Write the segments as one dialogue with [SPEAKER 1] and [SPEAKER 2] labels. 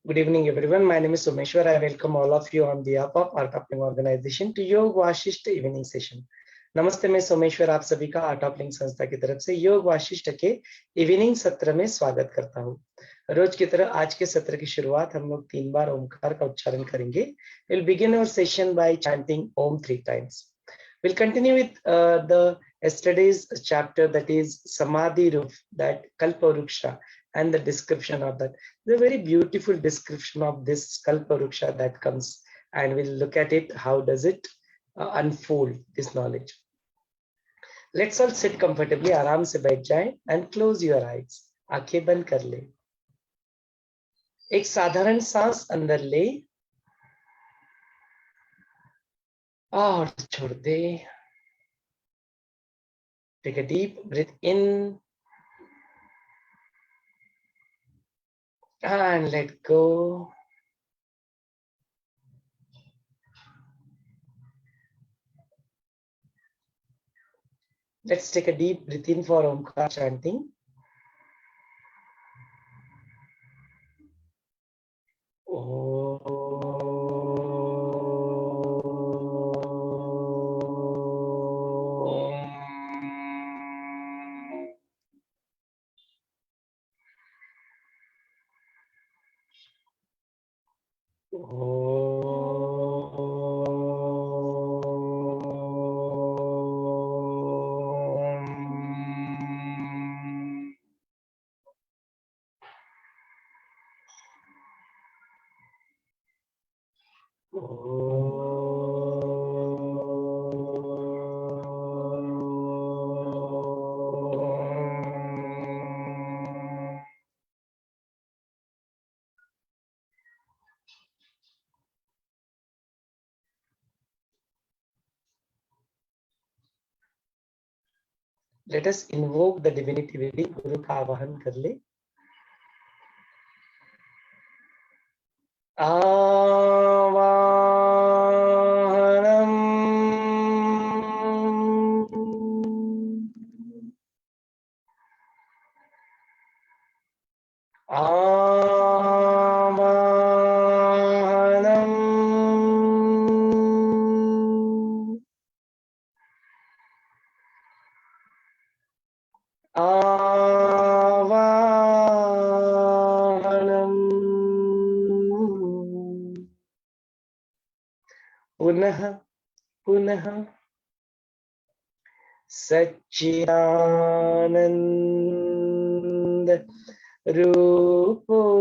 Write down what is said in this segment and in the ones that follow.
[SPEAKER 1] Good evening, everyone. My name is Someshwar. I welcome all of you on behalf of Art of Living Organization to योग Vasishtha evening session. नमस्ते, मैं सोमेश्वर आप सभी का art of लिंग संस्था की तरफ से योग वाशिष्ठ के इवनिंग सत्र में स्वागत करता हूँ। रोज की तरह आज के सत्र की शुरुआत हम लोग 3 बार ओमकार का उच्चारण करेंगे। We'll begin our session by chanting Om 3 times. We'll continue with the yesterday's chapter, that is Samadhirup, that Kalpavruksha, and the description of that. The very beautiful description of this Kalpavruksha that comes, and we'll look at it. How does it unfold this knowledge? Let's all sit comfortably. आराम से बैठ जाएं and close your eyes. आंखें बंद कर ले। एक साधारण सांस अंदर ले और छोड़ दे। Take a deep breath in and let go. Let's take a deep breath in for Omkar chanting. Let us invoke the divinity within. गुरु का आवाहन कर ले। आवाहनम आवाहनम आवाहनम पुनः पुनः सच्चिदानंद रूपोऽहम्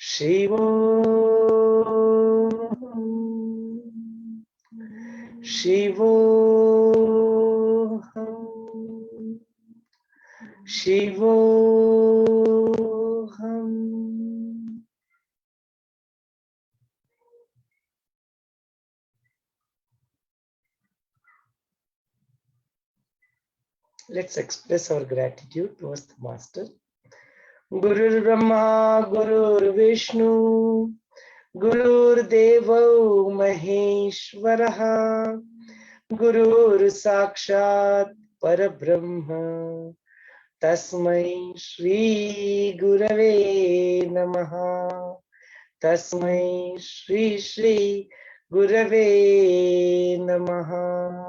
[SPEAKER 1] शिवोऽहम् शिवोऽहम् शिवोऽहम्। Let's express our gratitude towards the Master. Gurur Brahma, Gurur Vishnu, Gurur Devo Maheshwaraha, Gurur Sakshat Parabrahma, Tasmai Shri Gurave Namaha, Tasmai Shri Shri Gurave Namaha.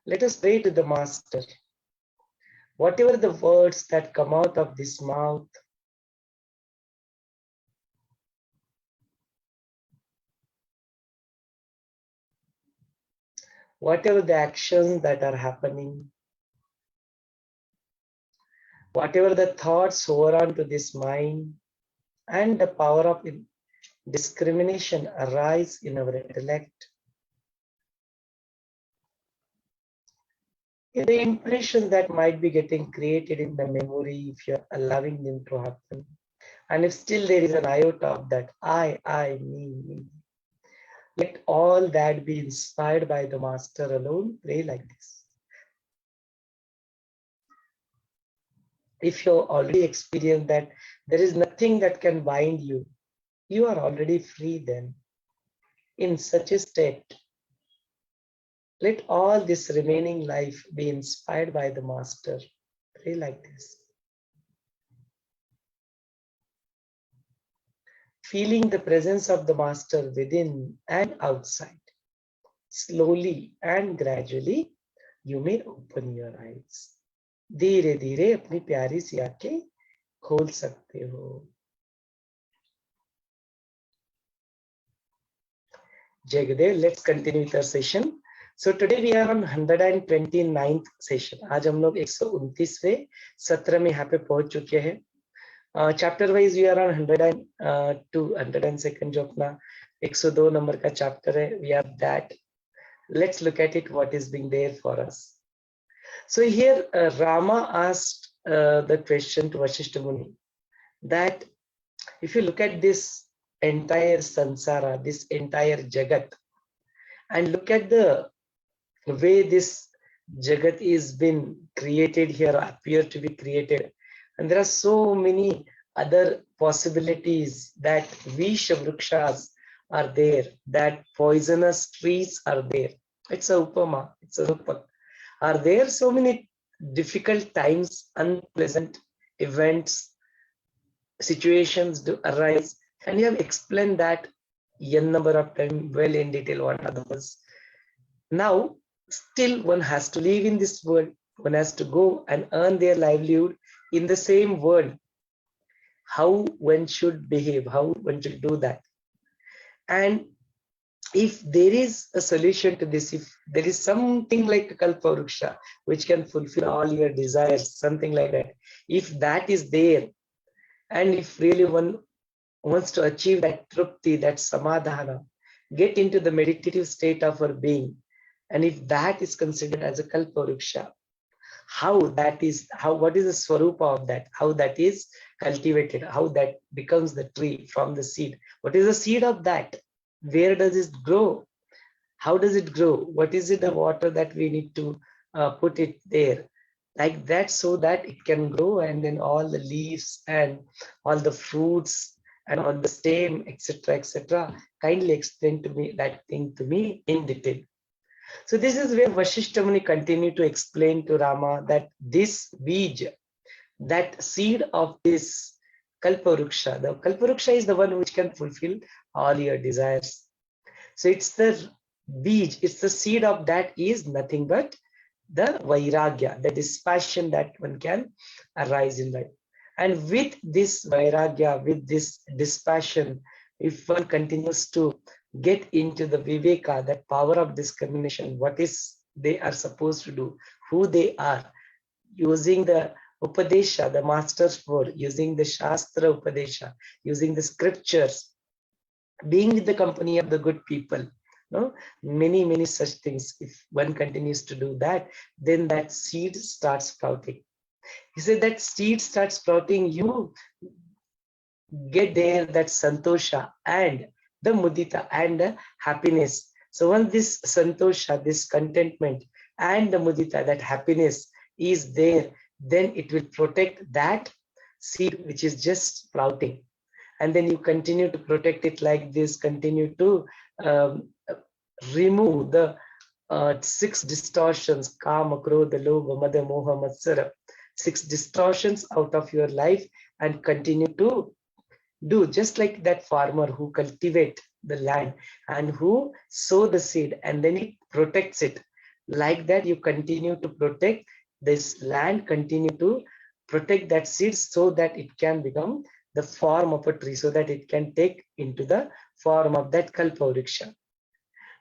[SPEAKER 1] Let us pray to the Master. Whatever the words that come out of this mouth, whatever the actions that are happening, whatever the thoughts over onto this mind, and the power of discrimination arise in our intellect, the impression that might be getting created in the memory, if you're allowing them to happen, and if still there is an iota of that I, me, let all that be inspired by the Master alone. Pray like this. if you already experienced that there is nothing that can bind you, you are already free then. In such a state, let all this remaining life be inspired by the Master. Pray like this. Feeling the presence of the Master within and outside. Slowly and gradually, you may open your eyes. धीरे धीरे अपनी प्यारी सी आंखें खोल सकते हो. Jai Gurudev, let's continue with our session. So today we are on 129th session. आज हम लोग 129वें सत्र में यहाँ पे पहुंच चुके हैं. Chapter wise we are on 102, 102 जो अपना 102 नंबर का chapter है. We have that. Let's look at it, what is being there for us. So here Rama asked the question to Vaashishtha Muni that if you look at this entire sansara, this entire jagat, and look at the way this jagat is been created here, appear to be created, and there are so many other possibilities that Visha Vrukshas are there, that poisonous trees are there. It's a upama, it's a rupak. Are there so many difficult times, unpleasant events, situations do arise, and you have explained that n number of times well in detail one others. Now, still one has to live in this world, one has to go and earn their livelihood in the same world. How one should behave, how one should do that. And if there is a solution to this, if there is something like a Kalpavruksha which can fulfill all your desires, something like that, if that is there, and if really one wants to achieve that trupti, that samadhana, get into the meditative state of our being, and if that is considered as a Kalpavruksha, how that is, what is the swarupa of that, how that is cultivated, how that becomes the tree from the seed, what is the seed of that, where does it grow, how does it grow, what is it, the water that we need to put it there, like that, so that it can grow, and then all the leaves and all the fruits and all the stem, etc., etc. Kindly explain to me that thing to me in detail. So this is where Vaashishtha Muni continued to explain to Rama that this bij, that seed of this Kalpavruksha, the Kalpavruksha is the one which can fulfill all your desires. So it's the bij, it's the seed of that is nothing but the vairagya, the dispassion that one can arise in life. And with this vairagya, with this dispassion, if one continues to get into the viveka, that power of discrimination, what is they are supposed to do, who they are, using the Upadesha, the master's word, using the Shastra Upadesha, using the scriptures, being with the company of the good people, no, many such things. If one continues to do that, then that seed starts sprouting. He said that seed starts sprouting, you get there that santosha and the mudita and the happiness. So once this santosha, this contentment and the mudita, that happiness is there, then it will protect that seed which is just sprouting. And then you continue to protect it like this, continue to remove the 6 distortions, kama, krodha, lobha, mada, moha, matsara, 6 distortions out of your life, and continue to do just like that farmer who cultivate the land and who sow the seed and then he protects it. Like that, you continue to protect this land, continue to protect that seed so that it can become the form of a tree, so that it can take into the form of that Kalpavruksha.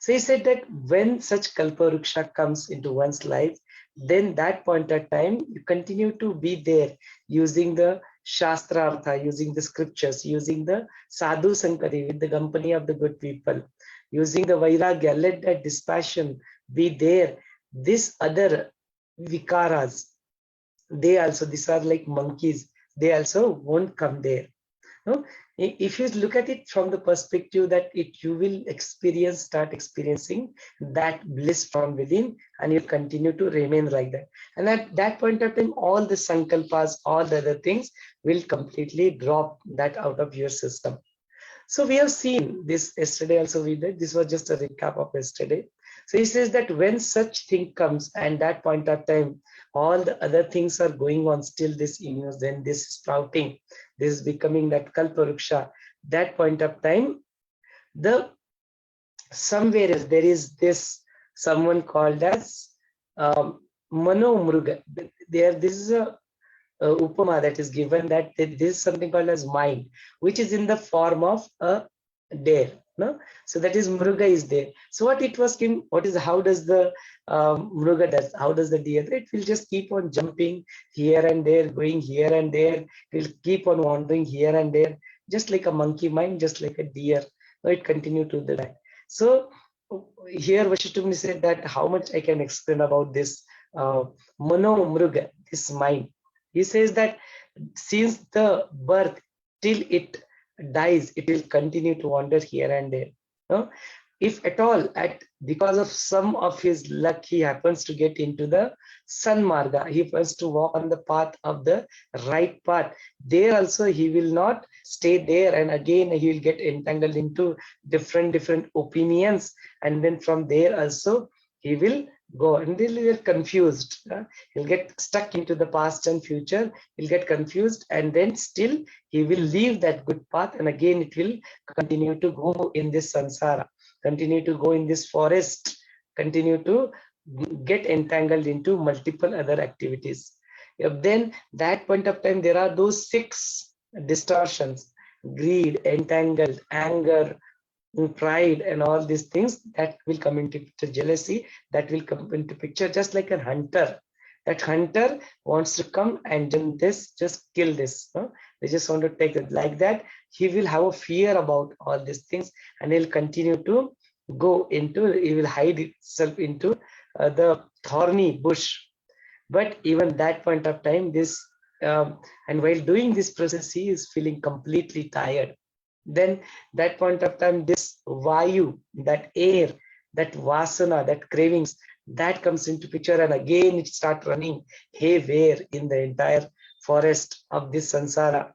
[SPEAKER 1] So he said that when such Kalpavruksha comes into one's life, then that point of time, you continue to be there using the Shastra Artha, using the scriptures, using the Sadhu Sankari, with the company of the good people, using the Vairagya, let that dispassion be there. This other vikaras, they also, these are like monkeys, they also won't come there. No? If you look at it from the perspective that you will start experiencing that bliss from within, and you'll continue to remain like that. And at that point of time, all the sankalpas, all the other things will completely drop that out of your system. So we have seen this yesterday also we did. This was just a recap of yesterday. So he says that when such thing comes, and that point of time, all the other things are going on still, this then this sprouting, this is becoming that Kalpavruksha. That point of time, the somewhere else there is this someone called as Mano Mruga. This is a upama that is given, that this is something called as mind, which is in the form of a deer. No, so that is Mruga is there. So what it was, how does the Mruga does? How does the deer? It will just keep on jumping here and there, going here and there. It will keep on wandering here and there, just like a monkey mind, just like a deer. So it continue to do that. So here Vaashishtha said that how much I can explain about this Mano Mruga, this mind. He says that since the birth till it dies, it will continue to wander here and there. No? If at all, because of some of his luck, he happens to get into the Sanmarga, he happens to walk on the path of the right path. There also he will not stay there, and again he will get entangled into different opinions, and then from there also he will go, and they'll get confused. He'll get stuck into the past and future. He'll get confused, and then still he will leave that good path, and again it will continue to go in this samsara, continue to go in this forest, continue to get entangled into multiple other activities. Then that point of time, there are those 6 distortions: greed, entangled, anger, pride, and all these things that will come into picture. Jealousy, that will come into picture, just like a hunter. That hunter wants to come and just kill this. They just want to take it like that. He will have a fear about all these things, and he'll continue to go into, he will hide itself into the thorny bush. But even that point of time, and while doing this process, he is feeling completely tired. Then that point of time, this vayu, that air, that vasana, that cravings, that comes into picture, and again it starts running haywire in the entire forest of this sansara.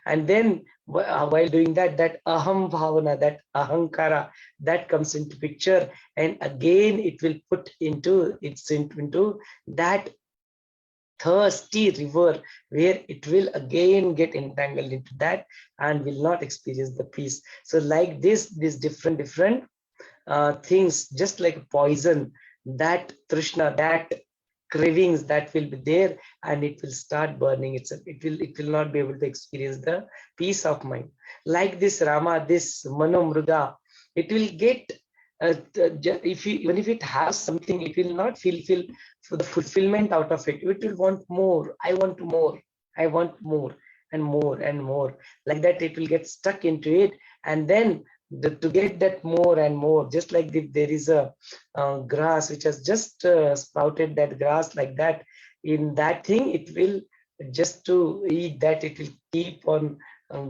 [SPEAKER 1] And then while doing that, that aham bhavana, that ahankara, that comes into picture, and again it will put into that thirsty river, where it will again get entangled into that and will not experience the peace. So like these different things, just like poison, that trishna, that cravings, that will be there, and it will start burning itself. It will not be able to experience the peace of mind. Like this Rama, this Mano Mruga, it will get even if it has something, it will not feel for the fulfillment out of it. It will want more. I want more. I want more and more and more. Like that, it will get stuck into it, and then to get that more and more, just like if there is a grass which has just sprouted, that grass like that, in that thing, it will just to eat that, it will keep on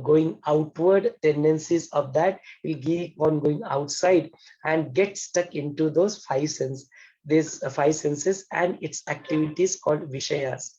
[SPEAKER 1] going outward. Tendencies of that will keep on going outside and get stuck into those 5 senses, these 5 senses and its activities called vishayas.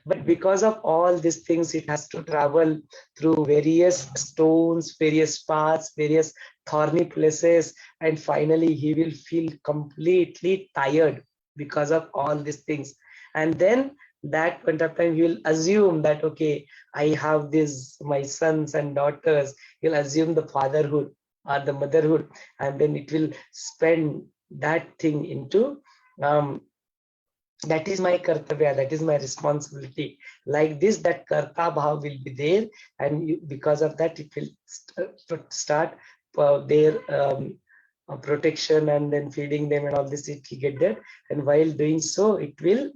[SPEAKER 1] But because of all these things, it has to travel through various stones, various paths, various thorny places, and finally he will feel completely tired because of all these things. And then that point of time, he will assume that, okay, I have this, my sons and daughters. He'll assume the fatherhood or the motherhood, and then it will spend that thing into that is my kartavya, that is my responsibility. Like this, that karta bhav will be there, and because of that, it will start their protection, and then feeding them and all this, it will get there. And while doing so, it will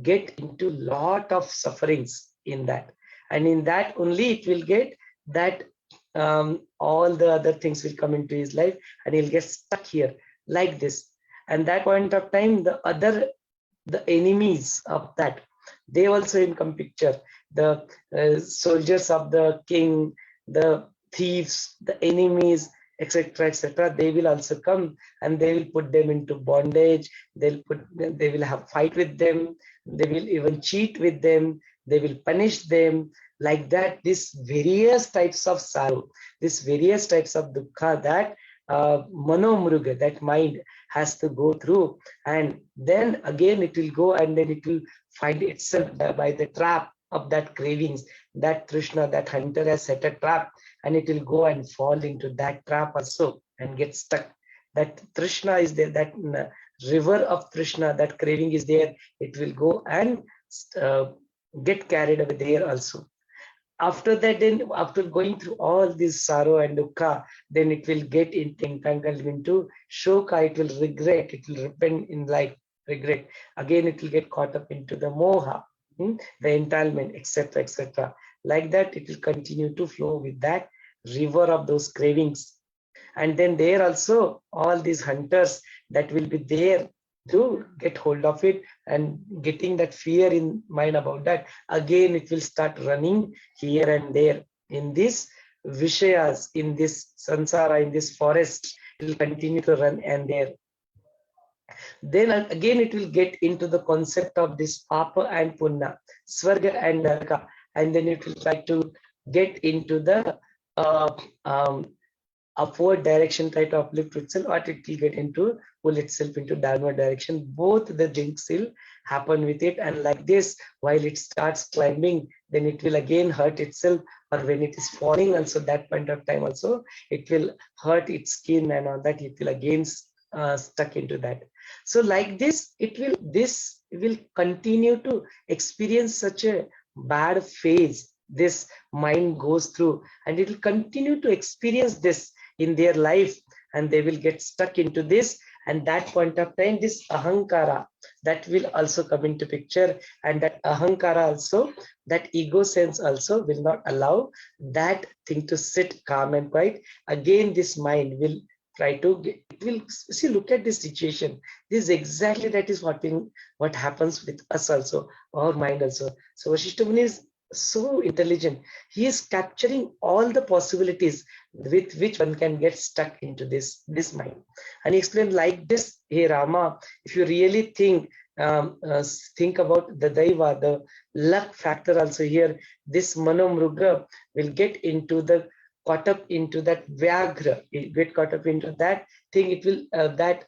[SPEAKER 1] get into lot of sufferings in that, and in that only it will get that all the other things will come into his life, and he'll get stuck here like this. And that point of time, the enemies of that, they also come picture. The soldiers of the king, the thieves, the enemies, etc., etc., they will also come and they will put them into bondage. They will have fight with them. They will even cheat with them. They will punish them. Like that, these various types of sorrow, these various types of dukkha that manomruga, that mind has to go through, and then again it will go and then it will find itself by the trap of that cravings, that Trishna, that hunter has set a trap, and it will go and fall into that trap also and get stuck. That Trishna is there, that river of Trishna, that craving is there, it will go and get carried away there also. After that, then after going through all this sorrow and dukkha, then it will get entangled into shoka, it will regret, it will repent in life, regret. Again, it will get caught up into the moha, the entanglement, etc., etc. Like that, it will continue to flow with that river of those cravings. And then there also, all these hunters that will be there to get hold of it and getting that fear in mind about that, again it will start running here and there in this vishayas, in this sansara, in this forest. It will continue to run and there. Then again it will get into the concept of this papa and punna, swarga and naraka, and then it will try to get into the upward direction, try to uplift itself, or it will get into pull itself into downward direction. Both the things will happen with it, and like this, while it starts climbing, then it will again hurt itself, or when it is falling also, that point of time also it will hurt its skin and all that, it will again stuck into that. So like this will continue to experience such a bad phase. This mind goes through, and it will continue to experience this in their life, and they will get stuck into this. And that point of time, this ahankara, that will also come into picture, and that ahankara also, that ego sense also will not allow that thing to sit calm and quiet. Again, this mind will try to get, it will see, look at this situation. This is exactly, that is what happens with us also, our mind also. So Vaashishtha Muni is so intelligent. He is capturing all the possibilities with which one can get stuck into this mind. And he explained like this: hey Rama, if you really think about the daiva, the luck factor also here, this manomruga will get into the caught up into that vyagra, it get caught up into that thing. It will that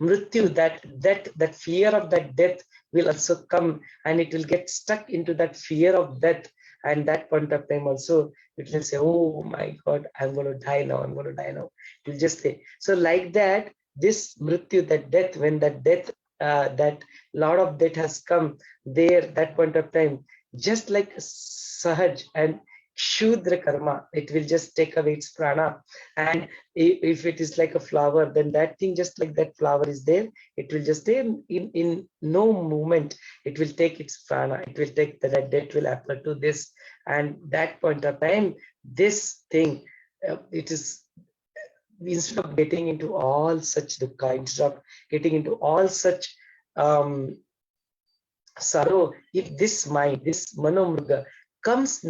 [SPEAKER 1] mrityu, that fear of that death will also come, and it will get stuck into that fear of death. And that point of time also, it will say, oh my God, I'm going to die now, I'm going to die now. It will just say. So like that, this mrityu, that death, when that death, that lot of death has come there, that point of time, just like sahaj and Shudra karma, it will just take away its prana. And if it is like a flower, then that thing, just like that flower is there, it will just stay in no movement. It will take its prana, it will take that death will apply to this. And that point of time, this thing, it is, instead of getting into all such dukkha, instead of getting into all such sorrow, if this mind, this manomruga, comes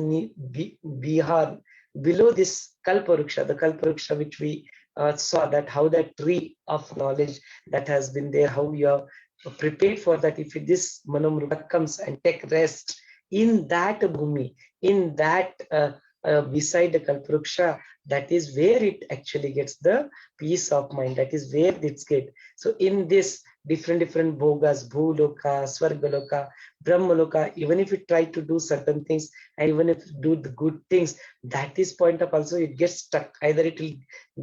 [SPEAKER 1] behind, below this Kalpavruksha, the Kalpavruksha which we saw, that how that tree of knowledge that has been there, how you are prepared for that. If this manomruga comes and take rest in that bhumi, in that beside the Kalpavruksha, that is where it actually gets the peace of mind. That is where it's get. So in this different bhogas, bhuloka, swargaloka, brahmaloka, even if you try to do certain things, and even if you do the good things, that is point up also, it gets stuck. Either it will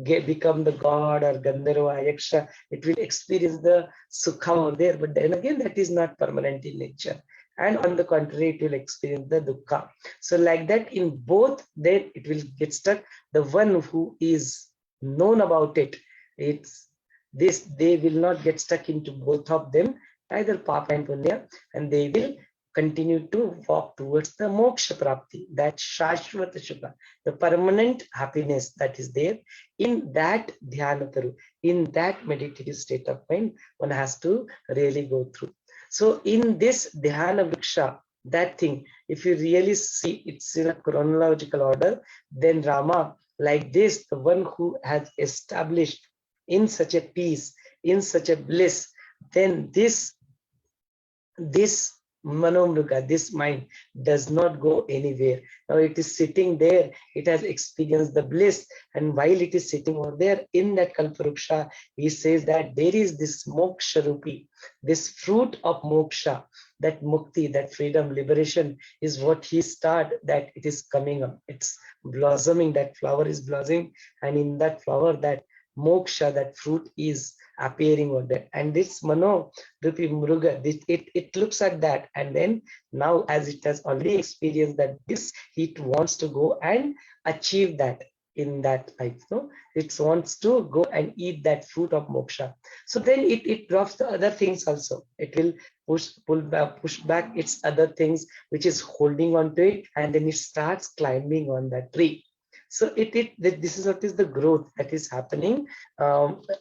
[SPEAKER 1] become the god or gandharva, yaksha, it will experience the sukha over there, but then again, that is not permanent in nature. And on the contrary, it will experience the dukkha. So like that, in both, then it will get stuck. The one who is known about it, it's this, they will not get stuck into both of them, either papa and punya, and they will continue to walk towards the moksha prapti, that shashvata shuka, the permanent happiness that is there in that dhyanataru, in that meditative state of mind. One has to really go through. So in this dhyana vriksha, that thing, if you really see it's in a chronological order, then Rama, like this, the one who has established in such a peace, in such a bliss, then this manomruga, this mind does not go anywhere. Now it is sitting there, it has experienced the bliss, and while it is sitting over there in that kalparuksha, he says that there is this moksha rupi, this fruit of moksha, that mukti, that freedom, liberation is what he started, that it is coming up, it's blossoming, that flower is blossoming, and in that flower, that moksha, that fruit is appearing over there. And this mano rupi mruga, it looks at that, and then now as it has already experienced that this, it wants to go and achieve that in that life. No, it wants to go and eat that fruit of moksha. So then it drops the other things also. It will push back its other things which is holding on to it, and then it starts climbing on that tree. So this is what is the growth that is happening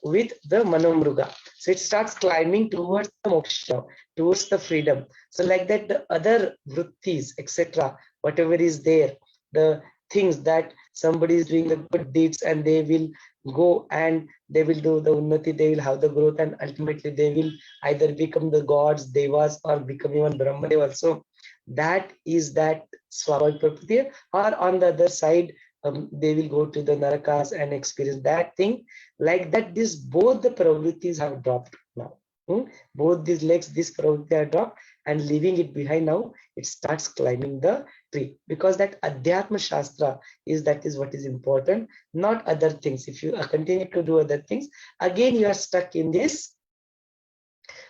[SPEAKER 1] with the manomruga. So it starts climbing towards the moksha, towards the freedom. So like that, the other vrittis, etc., whatever is there, the things that somebody is doing the good deeds, and they will go and they will do the unnati, they will have the growth, and ultimately they will either become the gods, devas, or become even Brahmadev also. That is that Swabhavik Prakriti. Or on the other side, they will go to the narakas and experience that thing. Like that, this both the pravrittis have dropped now. Both these legs, this pravritti are dropped, and leaving it behind now, it starts climbing the tree. Because that Adhyatma Shastra that is what is important, not other things. If you continue to do other things, again you are stuck in this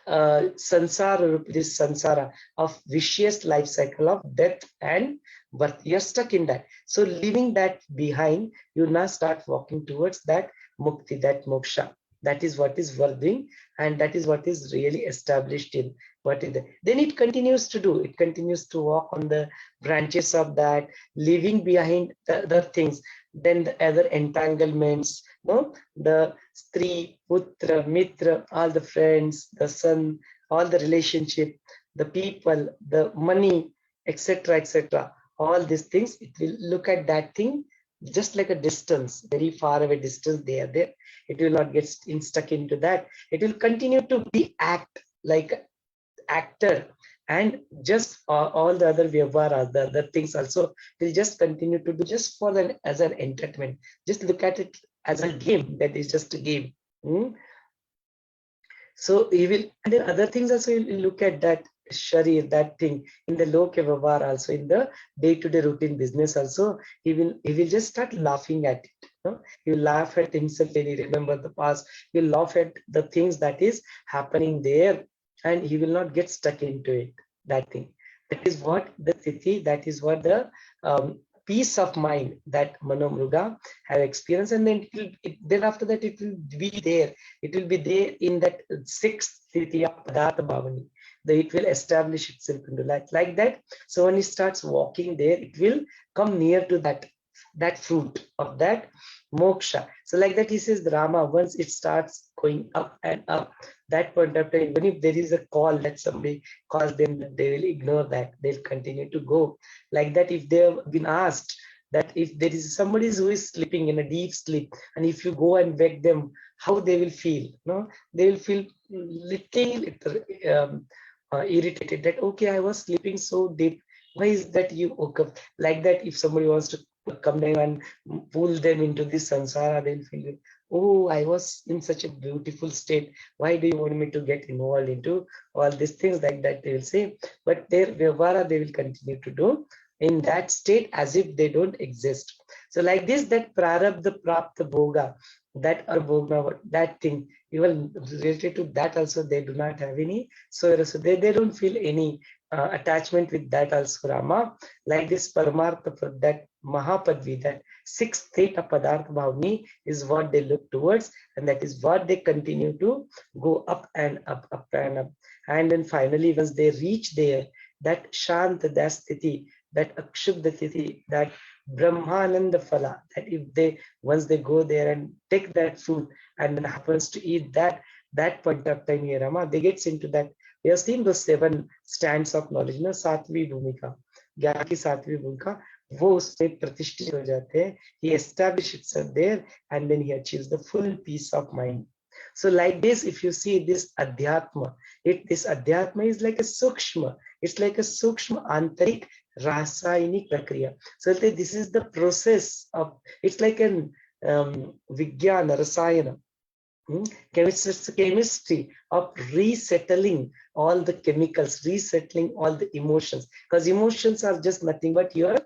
[SPEAKER 1] this sansara of vicious life cycle of death and birth. You're stuck in that. So leaving that behind, you now start walking towards that mukti, that moksha. That is what is worth doing, and that is what is really established in what is there. Then it continues to do. It continues to walk on the branches of that, leaving behind the other things. Then the other entanglements, no, the Stri, Putra, Mitra, all the friends, the son, all the relationship, the people, the money, etc., etc. All these things, it will look at that thing just like a distance, very far away distance. They are there. It will not get stuck into that. It will continue to be like actor, and just all the other vyavharas, the other things also will just continue to do just for as an entertainment. Just look at it as a game, that is just a game. So he will, and then other things also, he will look at that sharir, that thing in the loke vyavhar, also in the day-to-day routine business also, he will just start laughing at it. He will laugh at himself when he remember the past. He will laugh at the things that is happening there, and he will not get stuck into it, that thing. That is what the tithi, that is what the peace of mind that manomruga have experienced. And then then after that, it will be there. It will be there in that sixth tithi of padartha bhavani. It will establish itself into life like that. So when he starts walking there, it will come near to that fruit of that moksha. So like that, he says, Rama, once it starts going up and up, that point of time, even if there is a call that somebody calls them, they will ignore that. They'll continue to go. Like that, if they have been asked that if there is somebody who is sleeping in a deep sleep, and if you go and wake them, how they will feel? No, they will feel little irritated that, okay, I was sleeping so deep. Why is that you woke up? Like that, if somebody wants to come down and pull them into this sansara, they'll feel, oh, I was in such a beautiful state. Why do you want me to get involved into all these things? Like that, they will say. But their vyavhara, they will continue to do in that state as if they don't exist. So like this, that prarabdha prapta bhoga, that bhoga, that thing, even related to that also, they do not have any. So they don't feel any attachment with that also, Rama. Like this paramartha, that mahapadvi, that sixth state of padartha bhavani is what they look towards, and that is what they continue to go up and up, up and up. And then finally, once they reach there, that shanta dasthiti, that akshubda tithi, that brahmananda phala, that if they, once they go there and take that fruit and then happens to eat that point of time here, Rama, they gets into that We have seen those 7 stands of knowledge, ना, 7वीं भूमिका, ज्ञान की 7वीं भूमिका, वो उसमें प्रतिष्ठित हो जाते हैं. He establishes itself there, and then he achieves the full peace of mind. So like this, if you see this adhyatma, this adhyatma is like a sukshma. It's like a sukshma antarik rasayanic prakriya. So this is the process of, it's like an vijnana, rasayana, chemistry of resettling all the chemicals, resettling all the emotions, because emotions are just nothing but your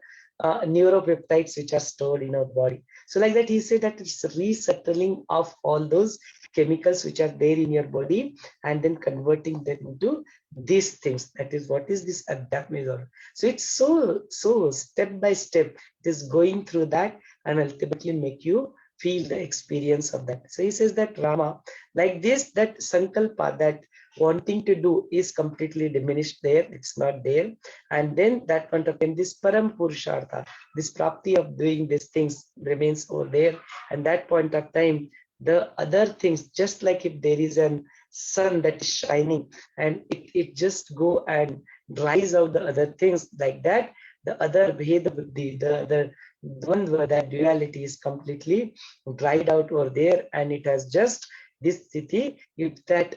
[SPEAKER 1] neuropeptides which are stored in our body. So like that, he said that it's resettling of all those chemicals which are there in your body and then converting them into these things. That is what is this adhyatma. So it's so step by step, it is going through that and ultimately make you feel the experience of that. So he says that Rama, like this, that sankalpa, that wanting to do is completely diminished there, it's not there. And then that point of time, this param purushartha, this prapti of doing these things remains over there. And that point of time, the other things, just like if there is a sun that is shining and it just go and dries out the other things, like that, the other bheda buddhi, the dvandva, that duality is completely dried out over there, and it has just this sthiti. If that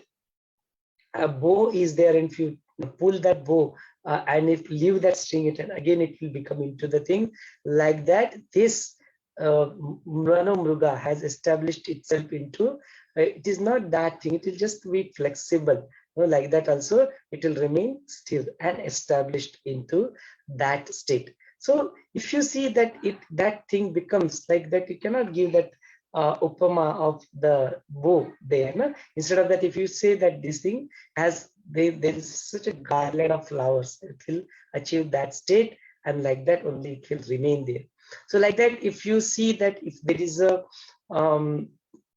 [SPEAKER 1] a bow is there, and if you pull that bow and if leave that string, it and again it will become into the thing. Like that, this Mruga has established itself into, it is not that thing, it will just be flexible. Like that also, it will remain still and established into that state. So if you see that that thing becomes like that, you cannot give that upama of the bow there. No? Instead of that, if you say that this thing has, there is such a garland of flowers, it will achieve that state, and like that only it will remain there. So like that, if you see that if there is a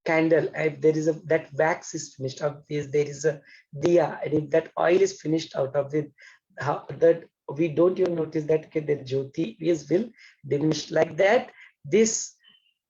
[SPEAKER 1] candle, if there is that wax is finished out of this, there is a diya, and if that oil is finished out of it, that we don't even notice that, okay, the jyoti is will diminish. Like that, this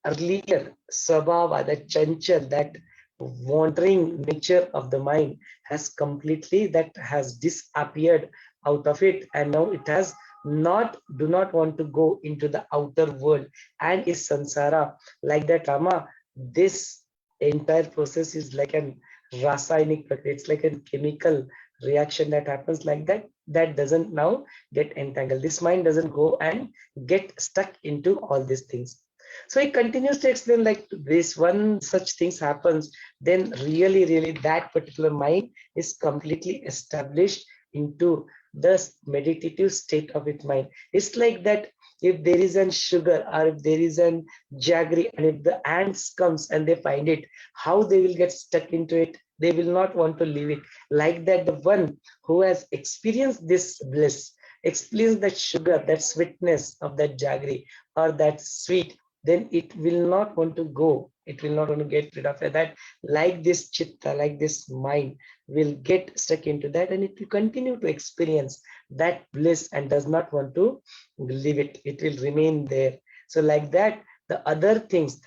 [SPEAKER 1] earlier sabhava, that chanchal, that wandering nature of the mind has completely, that has disappeared out of it, and now it has do not want to go into the outer world and is sansara. Like that, Rama, this entire process is like an rasayanic prakriya. It's like a chemical reaction that happens, like that, that doesn't now get entangled. This mind doesn't go and get stuck into all these things. So he continues to explain, like this, one such things happens, then really that particular mind is completely established into the meditative state of its mind. It's like that, if there is an sugar or if there is an jaggery, and if the ants comes and they find it, how they will get stuck into it, they will not want to leave it. Like that, the one who has experienced this bliss, experienced that sugar, that sweetness of that jaggery or that sweet, then it will not want to go, it will not want to get rid of it. That, like this chitta, like this mind will get stuck into that, and it will continue to experience that bliss and does not want to leave it, it will remain there. So like that, the other things,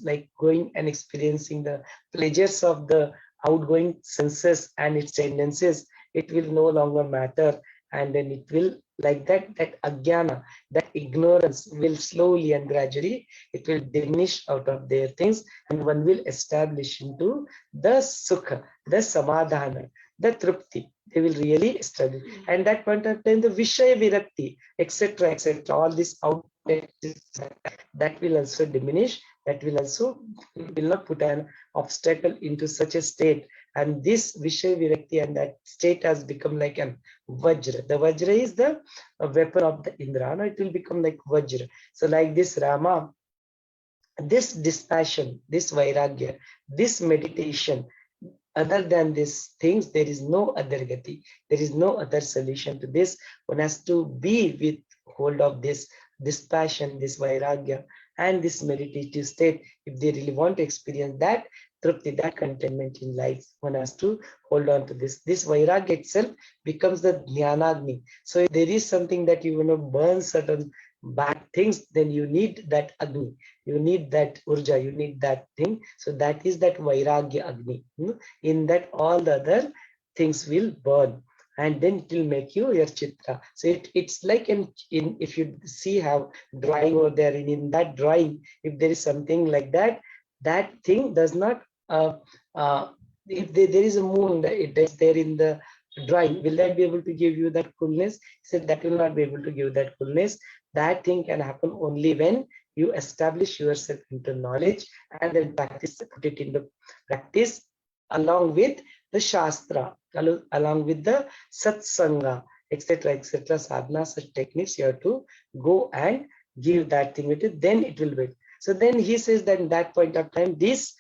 [SPEAKER 1] like going and experiencing the pleasures of the outgoing senses and its tendencies, it will no longer matter, and then it will, like that ajnana, that ignorance will slowly and gradually, it will diminish out of their things, and one will establish into the sukha, the samadhana, the trupti. They will really establish. And that point of time, the vishaya virakti, etc., all this out, that will also diminish. That will also will not put an obstacle into such a state. And this vishaya virakti and that state has become like an vajra. The vajra is the weapon of the Indra. Now it will become like vajra. So like this, Rama, this dispassion, this vairagya, this meditation, other than these things, there is no other gati. There is no other solution to this. One has to be with hold of this passion, this vairagya, and this meditative state. If they really want to experience that trupti, that contentment in life, one has to hold on to this. This vairagya itself becomes the jnanagni. So if there is something that you want to burn certain bad things, then you need that agni, you need that urja, you need that thing. So that is that vairagya agni. In that all the other things will burn, and then it will make you your chitra. So it's like in if you see how drawing over there, in that drawing, if there is something like that, that thing does not if there is a moon that it is there in the drawing, will that be able to give you that coolness? He said that will not be able to give that coolness. That thing can happen only when you establish yourself into knowledge and then practice, put it into practice along with the Shastra, along with the Satsanga, etc., etc., sadhana, such techniques you have to go and give that thing with it, then it will be. So then he says that in that point of time, this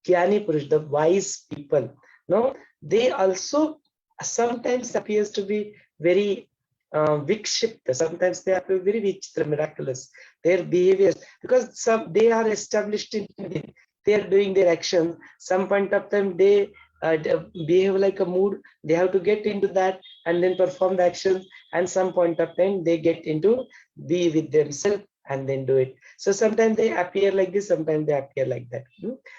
[SPEAKER 1] Jnani Purush, the wise people, no, they also sometimes appears to be very vikshipta. Sometimes they appear very vichitra, miraculous. Their behaviors, because some they are established in, they are doing their action. Some point of time they behave like a mood. They have to get into that and then perform the action. And some point of time they get into be with themselves and then do it. So sometimes they appear like this, sometimes they appear like that.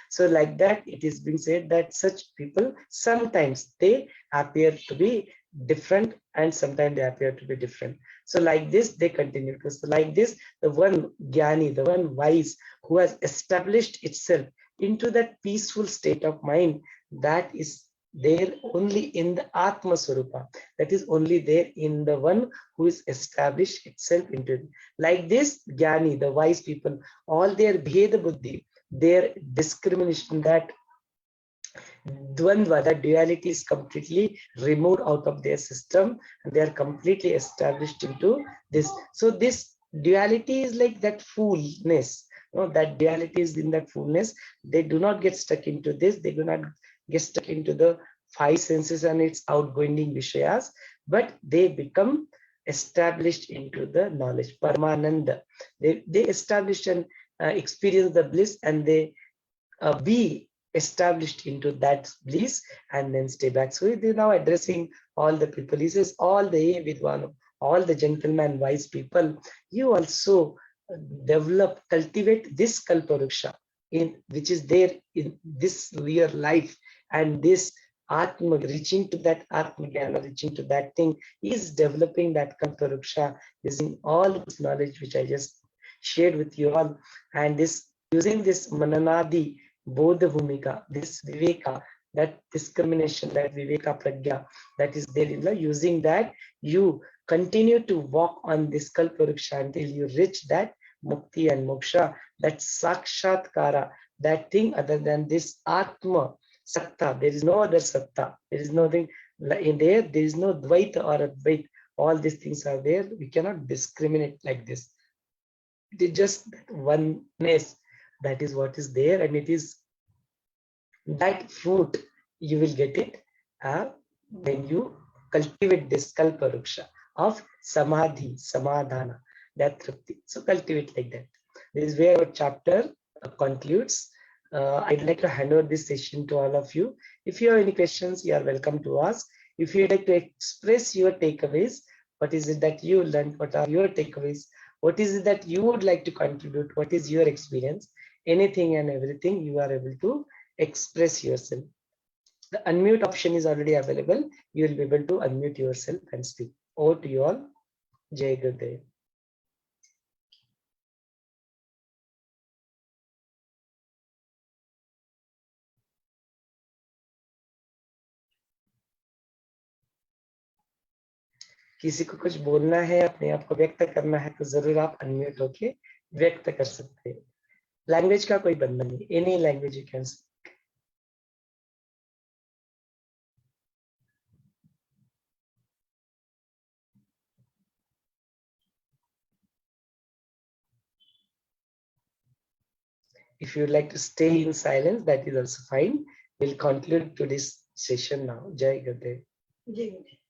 [SPEAKER 1] So like that, it is being said that such people sometimes they appear to be different and sometimes they appear to be different. So like this, they continue to. So like this, the one Jnani, the one wise who has established itself into that peaceful state of mind, that is there only in the Atma Swarupa. That is only there in the one who is established itself into it. Like this, Jnani, the wise people, all their Bheda Buddhi, their discrimination, that Dvandva, that duality is completely removed out of their system, and they are completely established into this. So this duality is like that fullness. That duality is in that fullness. They do not get stuck into this. They do not get stuck into the five senses and its outgoing Vishayas, but they become established into the knowledge, Paramananda. They establish and experience the bliss, and they be established into that bliss and then stay back. So they're now addressing all the people. He says, all the Vidwan, all the gentlemen, wise people, you also develop, cultivate this Kalpavruksha, in which is there in this real life, and this Atma, reaching to that Atma Jnana, reaching to that thing, is developing that Kalpavruksha using all this knowledge which I just shared with you all, and this using this Mananadi Bodha Bhumika, this Viveka, that discrimination, that Viveka Pragya, that is there in the using that, you continue to walk on this Kalpavruksha until you reach that Mukti and Moksha, that Sakshatkara, that thing other than this Atma Satta. There is no other Satta. There is nothing in there. There is no Dvaita or Advaita. All these things are there. We cannot discriminate like this. It is just oneness. That is what is there, and it is that fruit you will get it when you cultivate this Kalpavruksha of Samadhi, Samadhana, that Tripti. So cultivate like that. This is where our chapter concludes. I'd like to hand over this session to all of you. If you have any questions, you are welcome to ask. If you'd like to express your takeaways, what is it that you learned? What are your takeaways? What is it that you would like to contribute? What is your experience? Anything and everything, you are able to express yourself. The unmute option is already available. You will be able to unmute yourself and speak. Over to you all. Jai Gurudev. किसी को कुछ बोलना है, अपने आप को व्यक्त करना है, तो जरूर आप अनम्यूट होके व्यक्त कर सकते हैं. लैंग्वेज का कोई बंधन नहीं. Any language you can speak. If you would like to stay in silence, that is also fine. We'll conclude today's session now. Jai Gurudev. Jai Gurudev.